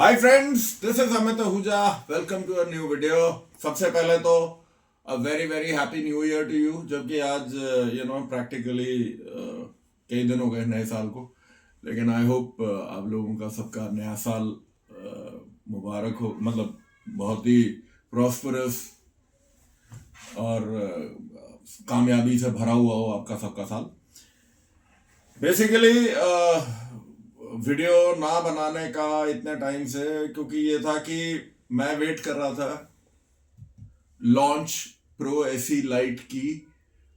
Hi friends, this is Amit Ahuja. Welcome to a new video. सबसे पहले तो a very very happy new year to you, जबकि आज practically कई दिन हो गए नए साल को। लेकिन आई होप आप लोगों का सबका नया साल मुबारक हो, मतलब बहुत ही प्रॉस्परस और कामयाबी से भरा हुआ हो आपका सबका साल। बेसिकली वीडियो ना बनाने का इतने टाइम से क्योंकि ये था कि मैं वेट कर रहा था लॉन्च प्रो एसी लाइट की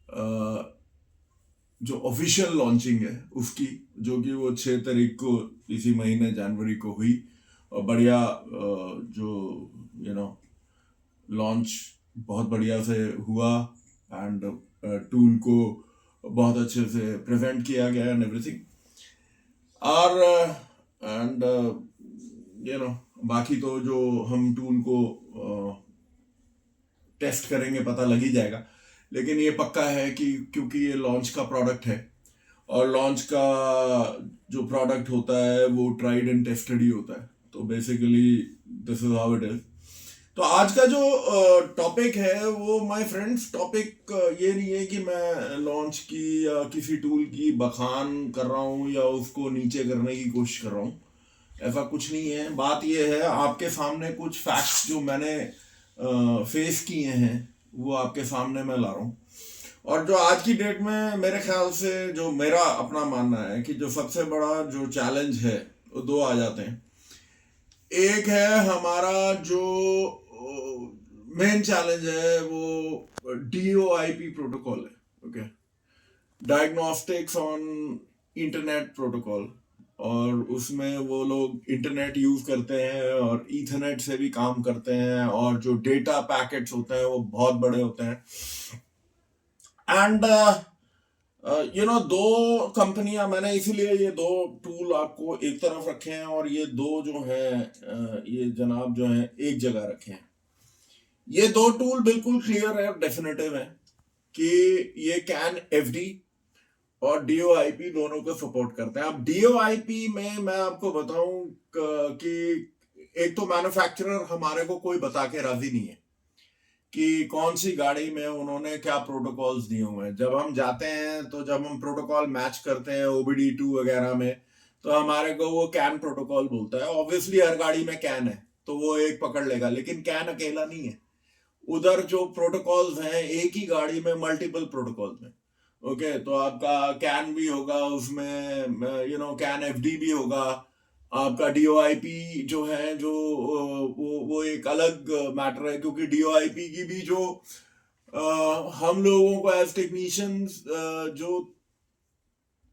अ, जो ऑफिशियल लॉन्चिंग है उसकी, जो कि वो 6 तारीख को इसी महीने जनवरी को हुई। और बढ़िया जो लॉन्च बहुत बढ़िया से हुआ एंड टूल को बहुत अच्छे से प्रेजेंट किया गया एंड एवरीथिंग। और एंड बाकी तो जो हम टूल को टेस्ट करेंगे पता लग ही जाएगा। लेकिन ये पक्का है कि क्योंकि ये लॉन्च का प्रोडक्ट है और लॉन्च का जो प्रोडक्ट होता है वो ट्राइड एंड टेस्टेड ही होता है, तो basically this is how it is. तो आज का जो टॉपिक है वो माय फ्रेंड्स टॉपिक ये नहीं है कि मैं लॉन्च की या किसी टूल की बखान कर रहा हूँ या उसको नीचे करने की कोशिश कर रहा हूँ। ऐसा कुछ नहीं है। बात ये है आपके सामने कुछ फैक्ट्स जो मैंने फेस किए हैं वो आपके सामने मैं ला रहा हूँ। और जो आज की डेट में मेरे ख्याल से जो मेरा अपना मानना है कि जो सबसे बड़ा जो चैलेंज है वो दो आ जाते हैं। एक है हमारा जो मेन चैलेंज है वो DOIP प्रोटोकॉल है। Okay, diagnostics on internet protocol. और उसमें वो लोग इंटरनेट यूज करते हैं और ईथरनेट से भी काम करते हैं और जो डेटा पैकेट्स होते हैं वो बहुत बड़े होते हैं। एंड दो कंपनियां, मैंने इसीलिए ये दो टूल आपको एक तरफ रखे हैं और ये दो जो है ये जनाब जो है एक जगह रखे हैं। ये दो टूल बिल्कुल क्लियर है, डेफिनेटिव है कि ये कैन FD और DOIP दोनों को सपोर्ट करते हैं। अब DOIP में मैं आपको बताऊं कि एक तो मैन्युफैक्चरर हमारे को कोई बता के राजी नहीं है कि कौन सी गाड़ी में उन्होंने क्या प्रोटोकॉल्स दिए हुए हैं। जब हम जाते हैं तो जब हम प्रोटोकॉल मैच करते हैं OBD2 वगैरह में, तो हमारे को वो कैन प्रोटोकॉल बोलता है। ऑब्वियसली हर गाड़ी में कैन है तो वो एक पकड़ लेगा, लेकिन कैन अकेला नहीं है। उधर जो प्रोटोकॉल्स हैं एक ही गाड़ी में मल्टीपल प्रोटोकॉल्स हैं। ओके, तो आपका कैन भी होगा उसमें, कैन FD भी होगा। आपका DOIP जो है जो वो एक अलग मैटर है, क्योंकि DOIP की भी जो हम लोगों को एज टेक्नीशियंस जो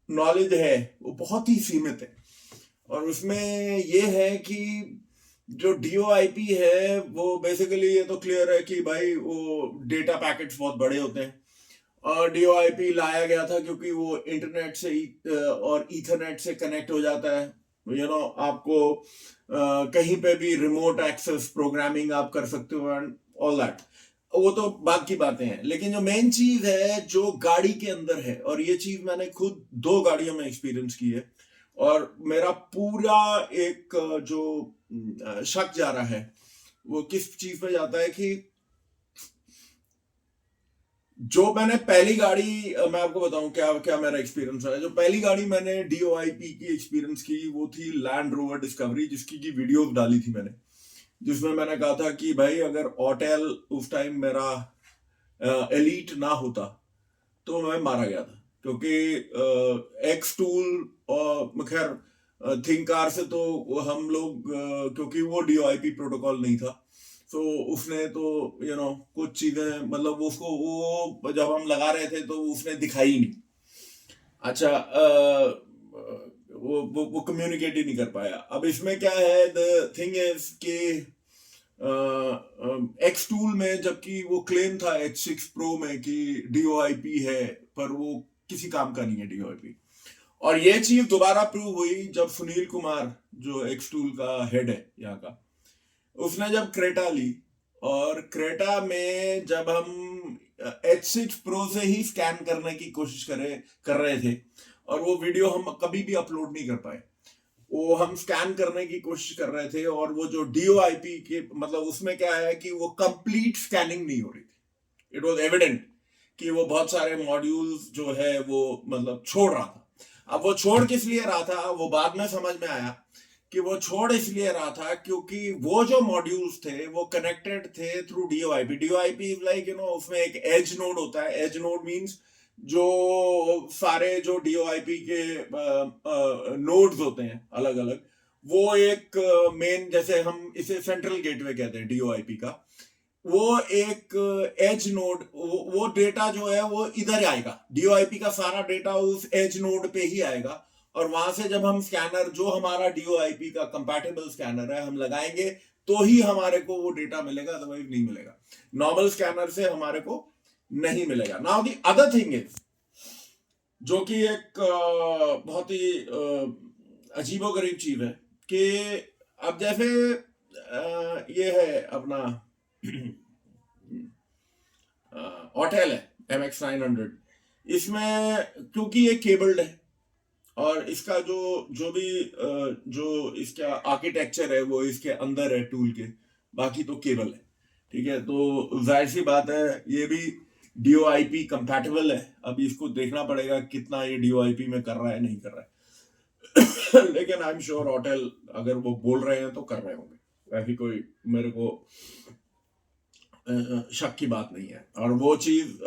नॉलेज है वो बहुत ही सीमित है। और उसमें ये है कि जो DOIP है वो बेसिकली ये तो क्लियर है कि भाई वो डेटा पैकेट्स बहुत बड़े होते हैं। और DOIP लाया गया था क्योंकि वो इंटरनेट से और ईथरनेट से कनेक्ट हो जाता है। आपको कहीं पे भी रिमोट एक्सेस प्रोग्रामिंग आप कर सकते हो एंड ऑल दैट। वो तो बात की बातें हैं, लेकिन जो मेन चीज है जो गाड़ी के अंदर है, और ये चीज मैंने खुद दो गाड़ियों में एक्सपीरियंस की है और मेरा पूरा एक जो शक जा रहा है वो किस चीज पे जाता है कि जो मैंने पहली गाड़ी, मैं आपको बताऊं क्या क्या मेरा एक्सपीरियंस है। जो पहली गाड़ी मैंने DOIP की एक्सपीरियंस की वो थी लैंड रोवर डिस्कवरी, जिसकी की वीडियोस डाली थी मैंने, जिसमें मैंने कहा था कि भाई अगर ऑटेल उस टाइम मेरा एलीट ना होता तो मैं मारा गया था। क्योंकि एक्स टूल और खैर थिंक कार से तो हम लोग क्योंकि वो DOIP प्रोटोकॉल नहीं था, तो उसने तो कुछ चीजें, मतलब उसको वो जब हम लगा रहे थे तो उसने दिखाई नहीं। अच्छा, वो कम्युनिकेट ही नहीं कर पाया। अब इसमें क्या है, द थिंग इज कि एक्स टूल में जबकि वो क्लेम था H6 प्रो में कि DOIP है, पर वो किसी काम का नहीं है DOIP। और ये चीज दोबारा प्रूव हुई जब सुनील कुमार जो एक्स टूल का हेड है यहाँ का, उसने जब क्रेटा ली। और क्रेटा में जब हम H6 प्रो से ही स्कैन करने की कोशिश कर रहे थे और वो वीडियो हम कभी भी अपलोड नहीं कर पाए। वो हम स्कैन करने की कोशिश कर रहे थे, और वो जो DOIP के मतलब उसमें क्या है कि वो कंप्लीट स्कैनिंग नहीं हो रही थी। इट वॉज एविडेंट कि वो बहुत सारे मॉड्यूल्स जो है वो मतलब छोड़ रहा था। अब वो छोड़ किस लिए रहा था वो बाद में समझ में आया कि वो छोड़ इसलिए रहा था क्योंकि वो जो मॉड्यूल्स थे वो कनेक्टेड थे through DOIP। DOIP is like उसमें एक एज नोड होता है। एज नोड मींस जो सारे जो DOIP के नोड्स होते हैं अलग अलग, वो एक मेन, जैसे हम इसे सेंट्रल गेटवे कहते हैं DOIP का, वो एक एज नोड, वो डेटा जो है वो इधर आएगा। DOIP का सारा डेटा उस एज नोड पे ही आएगा, और वहां से जब हम स्कैनर, जो हमारा DOIP का कंपैटिबल स्कैनर है, हम लगाएंगे तो ही हमारे को वो डेटा मिलेगा, अदरवाइज नहीं मिलेगा। नॉर्मल स्कैनर से हमारे को नहीं मिलेगा। Now the other thing is, जो कि एक बहुत ही अजीबोगरीब चीज है कि अब जैसे ये है अपना ऑटेल है MX900, इसमें क्योंकि ये केबल्ड है और इसका जो जो भी जो इसका आर्किटेक्चर है वो इसके अंदर है टूल के, बाकी तो केबल है। ठीक है, तो जाहिर सी बात है ये भी DOIP कंपैटिबल है। अभी इसको देखना पड़ेगा कितना ये DOIP में कर रहा है नहीं कर रहा है लेकिन आई एम श्योर ऑटेल अगर वो बोल रहे हैं तो कर रहे होंगे, ऐसी कोई मेरे को शक की बात नहीं है, और वो चीज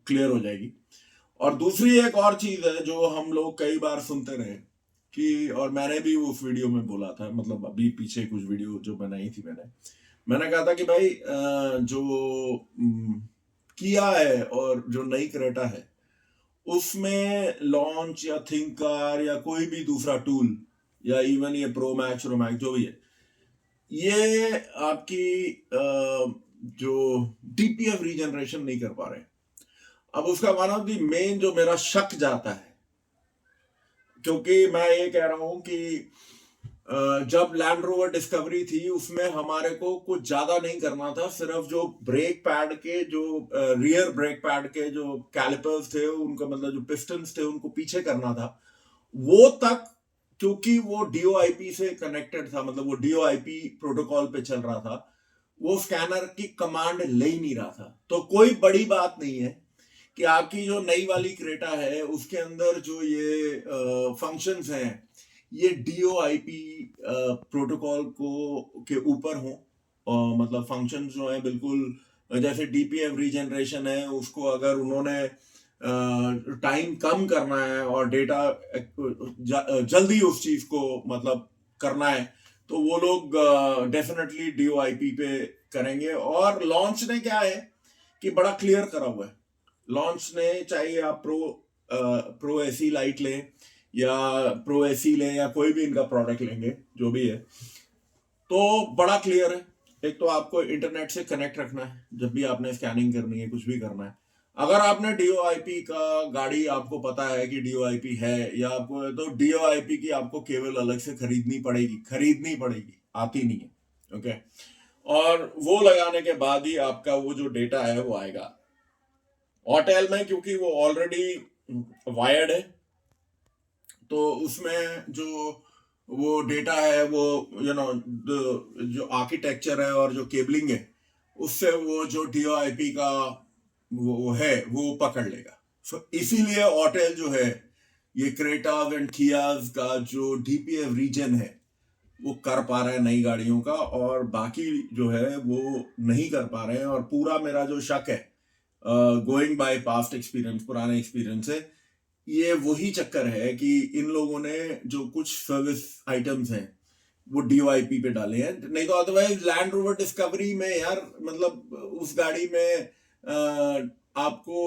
क्लियर हो जाएगी। और दूसरी एक और चीज है जो हम लोग कई बार सुनते रहे कि, और मैंने भी उस वीडियो में बोला था, मतलब अभी पीछे कुछ वीडियो जो बनाई थी मैंने कहा था कि भाई जो किया है और जो नई क्रेटा है उसमें लॉन्च या थिंक कार या कोई भी दूसरा टूल या इवन ये प्रो मैक्स जो भी है, ये आपकी जो DPF रीजनरेशन नहीं कर पा रहे। अब उसका वन ऑफ द मेन जो मेरा शक जाता है, क्योंकि मैं ये कह रहा हूं कि जब लैंड रोवर डिस्कवरी थी उसमें हमारे को कुछ ज्यादा नहीं करना था, सिर्फ जो ब्रेक पैड के जो रियर ब्रेक पैड के जो कैलिपर्स थे उनका मतलब जो पिस्टन्स थे उनको पीछे करना था, वो तक क्योंकि वो DOIP से कनेक्टेड था, मतलब वो DOIP प्रोटोकॉल पे चल रहा था, वो स्कैनर की कमांड ले ही नहीं रहा था। तो कोई बड़ी बात नहीं है कि आपकी जो नई वाली क्रेटा है उसके अंदर जो ये फंक्शंस हैं ये DOIP प्रोटोकॉल को के ऊपर हो, मतलब फंक्शंस जो है बिल्कुल जैसे DPF रीजनरेशन है, उसको अगर उन्होंने टाइम कम करना है और डेटा जल्दी उस चीज को मतलब करना है तो वो लोग डेफिनेटली DOIP पे करेंगे। और लॉन्च ने क्या है कि बड़ा क्लियर करा हुआ है। लॉन्च ने, चाहे आप प्रो एसी लाइट लें या प्रो एसी लें या कोई भी इनका प्रोडक्ट लेंगे जो भी है, तो बड़ा क्लियर है। एक तो आपको इंटरनेट से कनेक्ट रखना है जब भी आपने स्कैनिंग करनी है, कुछ भी करना है। अगर आपने DOIP का गाड़ी, आपको पता है कि DOIP है या आपको, तो DOIP की आपको केबल अलग से खरीदनी पड़ेगी, आती नहीं है। ओके, और वो लगाने के बाद ही आपका वो जो डेटा है वो आएगा। ऑटेल में क्योंकि वो ऑलरेडी वायर्ड है तो उसमें जो वो डेटा है वो जो आर्किटेक्चर है और जो केबलिंग है उससे वो जो DOIP का वो है वो पकड़ लेगा। सो इसीलिए ऑटेल जो है ये क्रेटास एंड कियाज का जो DPF रीजन है वो कर पा रहे हैं नई गाड़ियों का, और बाकी जो है वो नहीं कर पा रहे हैं। और पूरा मेरा जो शक है गोइंग बाय पास्ट एक्सपीरियंस, पुराने एक्सपीरियंस से, ये वही चक्कर है कि इन लोगों ने जो कुछ सर्विस आइटम्स हैं वो DOIP पे डाले हैं, नहीं तो अदरवाइज लैंड रोवर डिस्कवरी में यार, मतलब उस गाड़ी में आपको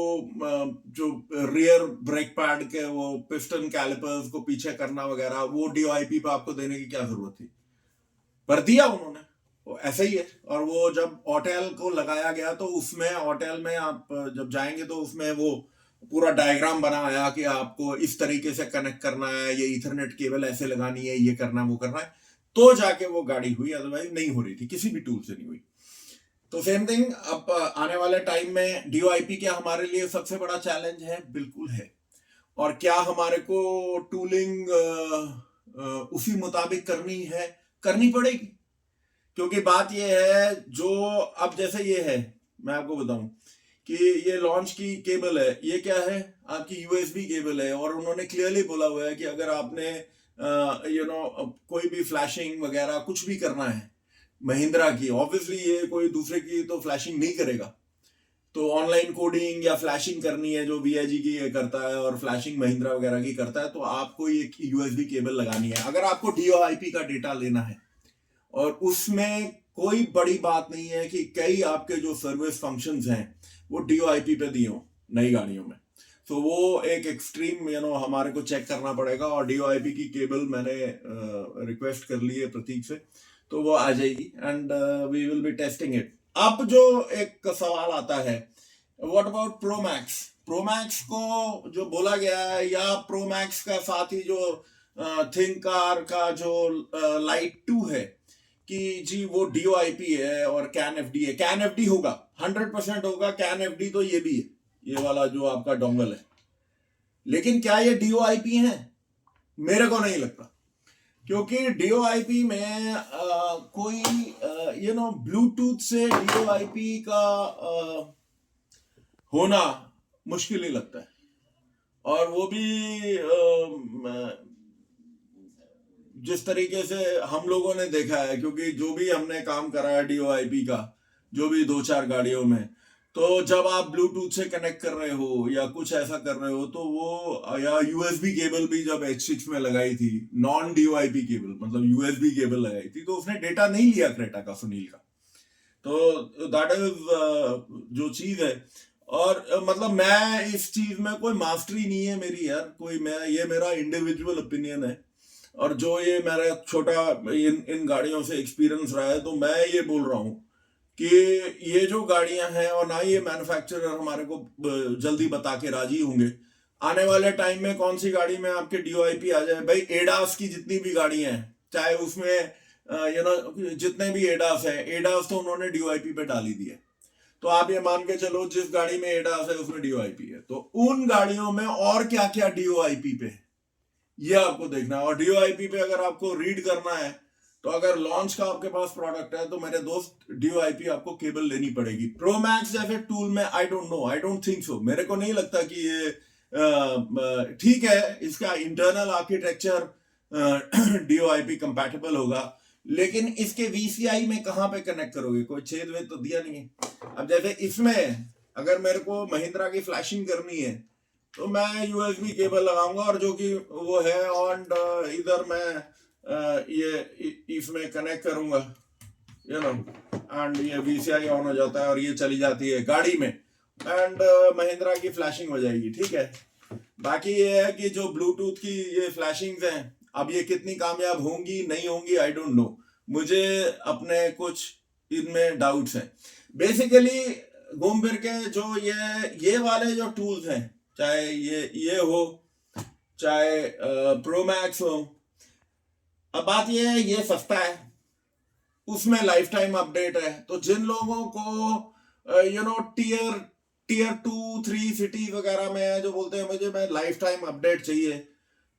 जो रियर ब्रेक पैड के वो पिस्टन कैलिपर्स को पीछे करना वगैरह, वो DOIP पे आपको देने की क्या जरूरत थी, पर दिया उन्होंने, वो ऐसा ही है। और वो जब ऑटेल को लगाया गया तो उसमें, ऑटेल में आप जब जाएंगे तो उसमें वो पूरा डायग्राम बनाया कि आपको इस तरीके से कनेक्ट करना है, ये ईथरनेट केबल ऐसे लगानी है, ये करना है, वो करना है, तो जाके वो गाड़ी हुई, अदरवाइज नहीं हो रही थी, किसी भी टूल से नहीं हुई। तो सेम थिंग अब आने वाले टाइम में DOIP क्या हमारे लिए सबसे बड़ा चैलेंज है? बिल्कुल है। और क्या हमारे को टूलिंग उसी मुताबिक करनी पड़ेगी। क्योंकि बात यह है, जो अब जैसे ये है, मैं आपको बताऊं कि ये लॉन्च की केबल है, ये क्या है, आपकी यूएसबी केबल है, और उन्होंने क्लियरली बोला हुआ है कि अगर आपने कोई भी फ्लैशिंग वगैरह कुछ भी करना है महिंद्रा की, ऑब्वियसली ये कोई दूसरे की तो फ्लैशिंग नहीं करेगा, तो ऑनलाइन कोडिंग या फ्लैशिंग करनी है जो वीआईजी की ये करता है और फ्लैशिंग महिंद्रा वगैरह की करता है, तो आपको ये यूएसबी केबल लगानी है। अगर आपको डीओआईपी का डेटा लेना है, और उसमें कोई बड़ी बात नहीं है कि कई आपके जो सर्विस फंक्शंस हैं वो डीओआईपी पे दिए हों नई गाड़ियों में, तो वो एक एक्सट्रीम हमारे को चेक करना पड़ेगा। और डीओआईपी की केबल मैंने रिक्वेस्ट कर ली है प्रतीक से, तो वो आ जाएगी and we will be testing it. अब जो एक सवाल आता है, what about Pro Max? Pro Max को जो बोला गया है, या प्रो मैक्स का साथ ही जो थिंक कार का जो लाइट 2 है, कि जी वो डीओआईपी है और कैन एफडी है। कैन एफडी होगा, 100% होगा कैन एफडी, तो ये भी है, ये वाला जो आपका डोंगल है। लेकिन क्या ये डीओआईपी है? मेरे को नहीं लगता, क्योंकि डीओआईपी में कोई ब्लूटूथ से डीओआईपी का होना मुश्किल ही लगता है। और वो भी जिस तरीके से हम लोगों ने देखा है, क्योंकि जो भी हमने काम करा है डीओआईपी का, जो भी 2-4 गाड़ियों में, तो जब आप ब्लूटूथ से कनेक्ट कर रहे हो या कुछ ऐसा कर रहे हो, तो वो, या यूएसबी केबल भी जब H6 में लगाई थी, नॉन डीओआईपी केबल, मतलब यूएसबी केबल लगाई थी, तो उसने डेटा नहीं लिया क्रेटा का, सुनील का। तो दैट इज जो चीज है। और मतलब मैं इस चीज में कोई मास्टरी नहीं है मेरी यार, ये मेरा इंडिविजुअल ओपिनियन है, और जो ये मेरा छोटा इन गाड़ियों से एक्सपीरियंस रहा है, तो मैं ये बोल रहा हूँ कि ये जो गाड़ियां हैं, और ना ये मैन्युफैक्चरर हमारे को जल्दी बता के राजी होंगे आने वाले टाइम में कौन सी गाड़ी में आपके डीओआईपी आ जाए। भाई एडास की जितनी भी गाड़ियां हैं, चाहे उसमें जितने भी एडास है, एडास तो उन्होंने डीओआईपी पे डाली दी है, तो आप ये मान के चलो जिस गाड़ी में एडास है उसमें डीओआईपी है, तो उन गाड़ियों में और क्या क्या डीओआईपी पे है ये आपको देखना है। और डीओआईपी पे अगर आपको रीड करना है, तो अगर लॉन्च का आपके पास प्रोडक्ट है, तो मेरे दोस्त डीओआईपी आपको केबल लेनी पड़ेगी। प्रो मैक्स जैसे टूल में आई डोंट थिंक सो, मेरे को नहीं लगता कि ये ठीक है, इसका इंटरनल आर्किटेक्चर डीओआईपी कंपैटिबल होगा, लेकिन इसके वीसीआई में कहां पे कनेक्ट करोगे? कोई छेद वेद तो दिया नहीं है। अब जैसे इसमें अगर मेरे को महिंद्रा की फ्लैशिंग करनी है, तो मैं यूएसबी केबल लगाऊंगा, और जो कि वो है, और इधर मैं ये इसमें कनेक्ट करूंगा, एंड ये वीसीआई ऑन हो जाता है और ये चली जाती है गाड़ी में, एंड महिंद्रा की फ्लैशिंग हो जाएगी, ठीक है। बाकी ये है कि जो ब्लूटूथ की ये फ्लैशिंग्स हैं, अब ये कितनी कामयाब होंगी नहीं होंगी आई डोंट नो, मुझे अपने कुछ इनमें डाउट्स हैं। बेसिकली घूम फिर के जो ये वाले जो टूल्स हैं, चाहे ये हो, चाहे प्रो मैक्स हो, अब बात ये है, ये सस्ता है, उसमें लाइफ टाइम अपडेट है, तो जिन लोगों को टीयर 2-3 सिटी वगैरह में जो बोलते हैं मुझे मैं लाइफ टाइम अपडेट चाहिए,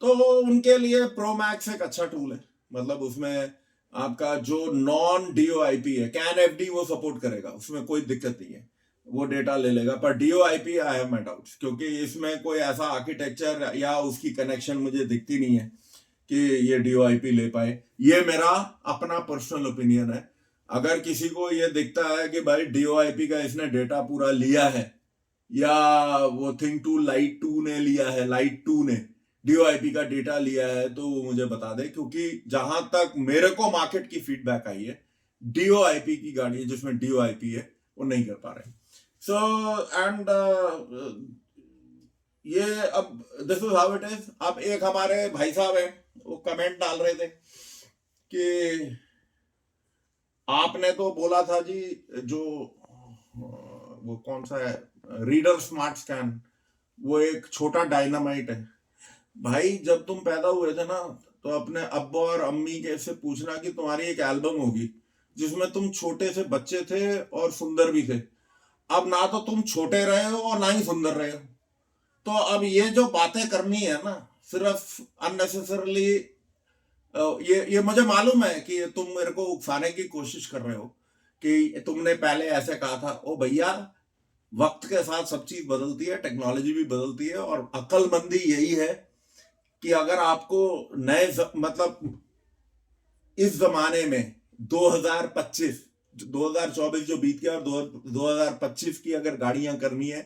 तो उनके लिए प्रो मैक्स एक अच्छा टूल है। मतलब उसमें आपका जो नॉन डीओआईपी है, कैन एफडी वो सपोर्ट करेगा, उसमें कोई दिक्कत नहीं है, वो डेटा ले लेगा। पर डीओआईपी आई हैव माय डाउट्स, क्योंकि इसमें कोई ऐसा आर्किटेक्चर या उसकी कनेक्शन मुझे दिखती नहीं है कि ये डीओआईपी ले पाए। ये मेरा अपना पर्सनल ओपिनियन है। अगर किसी को ये दिखता है कि भाई डीओआईपी का इसने डेटा पूरा लिया है, या वो थिंक टू लाइट 2 ने लिया है, लाइट 2 ने डीओआईपी का डेटा लिया है, तो वो मुझे बता दे, क्योंकि जहां तक मेरे को मार्केट की फीडबैक आई है, डीओआईपी की गाड़ी जिसमें डीओआईपी है वो नहीं कर पा रहे। सो एंड ये अब this is how it is. अब एक हमारे भाई साहब है, वो कमेंट डाल रहे थे कि आपने तो बोला था जी, जो वो कौन सा है, रीडर स्मार्ट स्कैन, वो एक छोटा डायनामाइट है। भाई जब तुम पैदा हुए थे ना, तो अपने अब्बा और अम्मी के से पूछना कि तुम्हारी एक एल्बम होगी जिसमें तुम छोटे से बच्चे थे और सुंदर भी थे। अब ना तो तुम छोटे रहे हो और ना ही सुंदर रहे हो, तो अब ये जो बातें करनी है ना, सिर्फ अननेसेसरली ये मुझे मालूम है कि तुम मेरे को उकसाने की कोशिश कर रहे हो कि तुमने पहले ऐसे कहा था। ओ भैया, वक्त के साथ सब चीज बदलती है, टेक्नोलॉजी भी बदलती है, और अक्लमंदी यही है कि अगर आपको मतलब इस जमाने में 2024 जो बीत गया और 2025 की अगर गाड़ियां करनी है,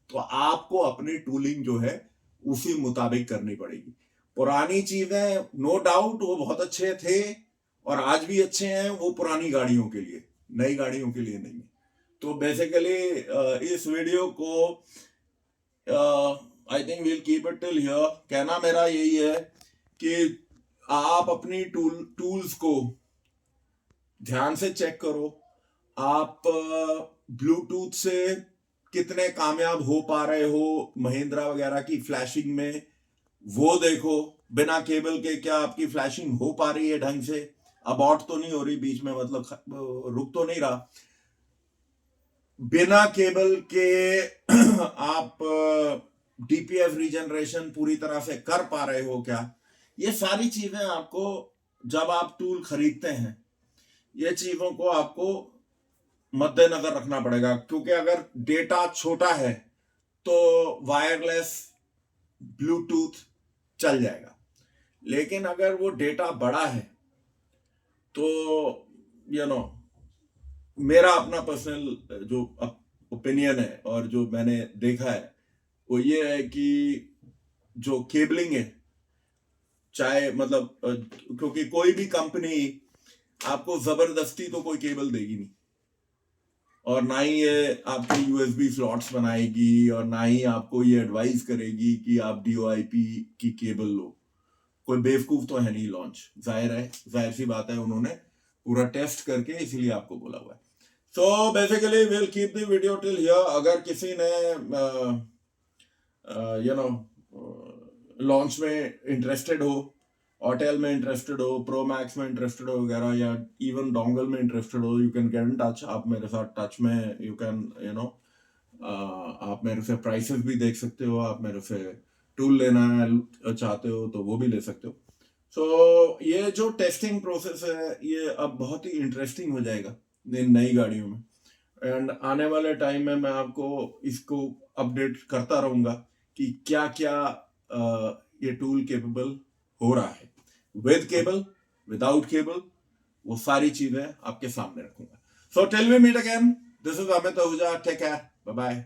तो आपको अपनी टूलिंग जो है उसी मुताबिक करनी पड़ेगी। पुरानी चीजें नो डाउट वो बहुत अच्छे थे और आज भी अच्छे हैं, वो पुरानी गाड़ियों के लिए, नई गाड़ियों के लिए नहीं है। तो बेसिकली इस वीडियो को I think we'll keep it till here. कहना मेरा यही है कि आप अपनी टूल्स को ध्यान से चेक करो। आप ब्लूटूथ से कितने कामयाब हो पा रहे हो महिंद्रा वगैरह की फ्लैशिंग में, वो देखो। बिना केबल के क्या आपकी फ्लैशिंग हो पा रही है ढंग से, अबॉर्ट तो नहीं हो रही बीच में, मतलब रुक तो नहीं रहा। बिना केबल के आप डीपीएफ रीजनरेशन पूरी तरह से कर पा रहे हो क्या, ये सारी चीजें आपको जब आप टूल खरीदते हैं, ये चीजों को आपको मद्देनजर रखना पड़ेगा। क्योंकि अगर डेटा छोटा है तो वायरलेस ब्लूटूथ चल जाएगा, लेकिन अगर वो डेटा बड़ा है तो मेरा अपना पर्सनल जो ओपिनियन है और जो मैंने देखा है वो ये है कि जो केबलिंग है, चाहे मतलब क्योंकि कोई भी कंपनी आपको जबरदस्ती तो कोई केबल देगी नहीं, और ना ही ये आपकी यूएसबी स्लॉट्स बनाएगी, और ना ही आपको ये एडवाइस करेगी कि आप डीओआईपी की केबल लो। कोई बेवकूफ तो है नहीं लॉन्च, जाहिर सी बात है, उन्होंने पूरा टेस्ट करके इसीलिए आपको बोला हुआ है। So basically will keep the video till here. अगर किसी ने लॉन्च में इंटरेस्टेड हो, ऑटेल में इंटरेस्टेड हो, प्रो मैक्स में इंटरेस्टेड हो वगैरह, या इवन डोंगल में इंटरेस्टेड हो, you can get in touch. आप मेरे साथ टच में, यू कैन आप मेरे से प्राइसेस भी देख सकते हो, आप मेरे से टूल लेना चाहते हो तो वो भी ले सकते हो। सो ये जो टेस्टिंग प्रोसेस है ये अब बहुत ही इंटरेस्टिंग हो जाएगा इन नई गाड़ियों में, एंड आने वाले टाइम में मैं आपको इसको अपडेट करता रहूंगा कि क्या क्या ये टूल केपेबल हो रहा है, विद केबल, विदाउट केबल, वो सारी चीजें आपके सामने रखूंगा। So till we meet again, this is Amit Ahuja, take care, bye bye.